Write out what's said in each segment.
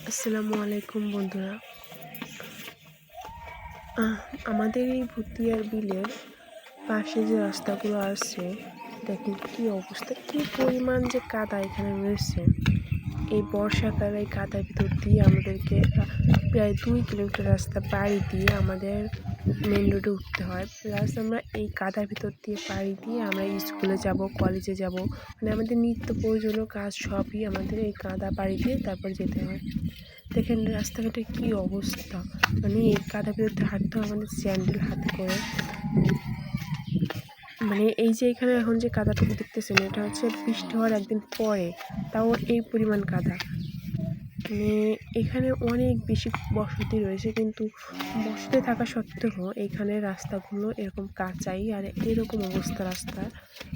আসসালামু আলাইকুম বন্ধুরা। আমাদের এই ভুতিয়ার বিলের পাশে যে রাস্তাগুলো আছে, দেখেন কি অবস্থা, কি পরিমাণ যে কাদা এখানে রয়েছে। এই বর্ষাকালে এই কাদার ভিতর দিয়ে আমাদেরকে প্রায় 2 কিলোমিটার রাস্তা পাড়ি দিয়ে আমাদের মেন রোডে উঠতে হয়। প্লাস আমরা এই কাদার ভিতর দিয়ে পাড়ি দিয়ে আমরা স্কুলে যাব, কলেজে যাব, মানে আমাদের নিত্য প্রয়োজনীয় কাজ সবই আমাদের এই কাদা পাড়ি দিয়ে তারপর যেতে হয়। দেখেন রাস্তাঘাটের কি অবস্থা, মানে এই কাদা ভিতরে হাঁটতে হয় আমাদের স্যান্ডেল হাতে করে। মানে এই যে এখানে এখন যে কাদাটুকু দেখতেছেন, এটা হচ্ছে বৃষ্টি হওয়ার একদিন পরে, তাও এই পরিমাণ কাদা। মানে এখানে অনেক বেশি বসতি রয়েছে, কিন্তু বসতি থাকা সত্ত্বেও এখানে রাস্তাগুলো এরকম কাঁচাই আর এরকম অবস্থা রাস্তার,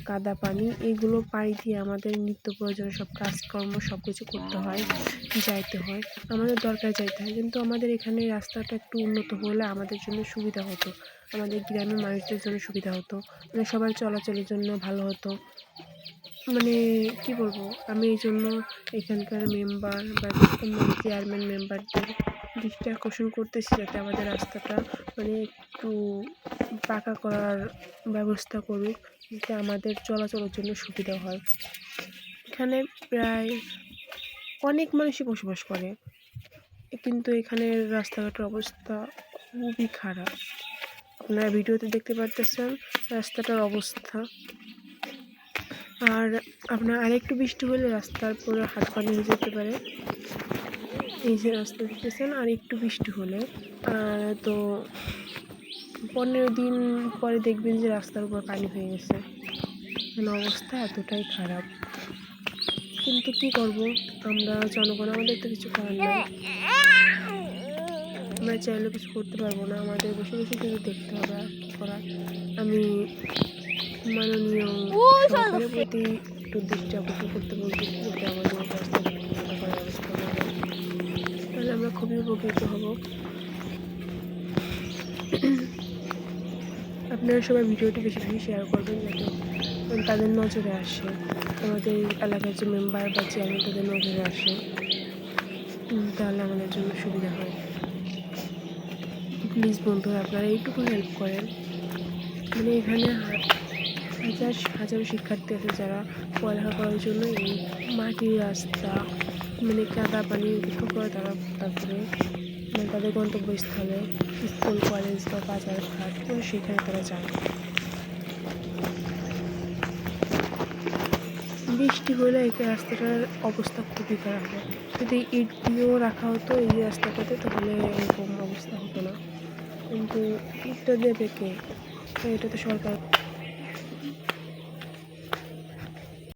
কাদা পানি, এগুলো পাড়ি দিয়ে আমাদের নিত্য প্রয়োজনীয় সব কাজকর্ম সব কিছু করতে হয়, যাইতে হয়, আমাদের দরকার যাইতে হয়। কিন্তু আমাদের এখানে রাস্তাটা একটু উন্নত হলে আমাদের জন্য সুবিধা হতো, আমাদের গ্রামের মানুষদের জন্য সুবিধা হতো, মানে সবার চলাচলের জন্য ভালো হতো। মানে কি বলবো, আমি এই জন্য এখানকার মেম্বার বা চেয়ারম্যান মেম্বারদের দৃষ্টি আকর্ষণ করতেছি, যাতে আমাদের রাস্তাটা মানে একটু পাকা করার ব্যবস্থা করুক, যাতে আমাদের চলাচলের জন্য সুবিধা হয়। এখানে প্রায় অনেক মানুষই বসবাস করে, কিন্তু এখানের রাস্তাঘাটের অবস্থা খুবই খারাপ। আপনারা ভিডিওতে দেখতে পারতেছেন রাস্তাটার অবস্থা। আর আপনার আরেকটু বৃষ্টি হলে রাস্তার পুরো হাত পানি হয়ে যেতে পারে। এই যে রাস্তা দেখতেছেন, আর একটু বৃষ্টি হলে তো 15 দিন পরে দেখবেন যে রাস্তার উপর পানি হয়ে গেছে। মানে অবস্থা এতটাই খারাপ, কিন্তু কি করব, আমরা জনগণ, আমাদের তো কিছু করার নেই, আমরা চাইলেও কিছু করতে পারবো না, আমাদের বসে বসে শুধু দেখতে হবে। আর কী করার, আমি মাননীয় সরকারের প্রতি একটু দৃষ্টি আকর্ষণ করতে বলতেছি, যাতে আমাদের রাস্তাঘাট পাকা করার ব্যবস্থা করা হয়, তাহলে আমরা খুবই উপকৃত হব। আপনারা সবাই ভিডিওটি বেশি বেশি শেয়ার করবেন, যাতে তাদের নজরে আসে, আমাদের এলাকার যে মেম্বার বা চেয়ারম্যান তাদের নজরে আসে, তাহলে আমাদের জন্য সুবিধা হয়। প্লিজ বন্ধুরা, আপনারা এইটুকু হেল্প করেন। মানে এখানে হাজারো শিক্ষার্থী আছে যারা পড়ালেখা করার জন্য এই মাটির রাস্তা, মানে কাদা পানি উপেক্ষা করে তারা তারপরে মানে তাদের গন্তব্যস্থলে স্কুল, কলেজ বা বাজার ঘাট, মানে সেখানে তারা যায়। বৃষ্টি হলে এই রাস্তাটার অবস্থা খুবই খারাপ হয়। যদি ইট দিয়েও রাখা হতো এই রাস্তাটাতে, তাহলে এরকম অবস্থা হতো না। কিন্তু ইটটা দেবে কে? এটা তো সরকার।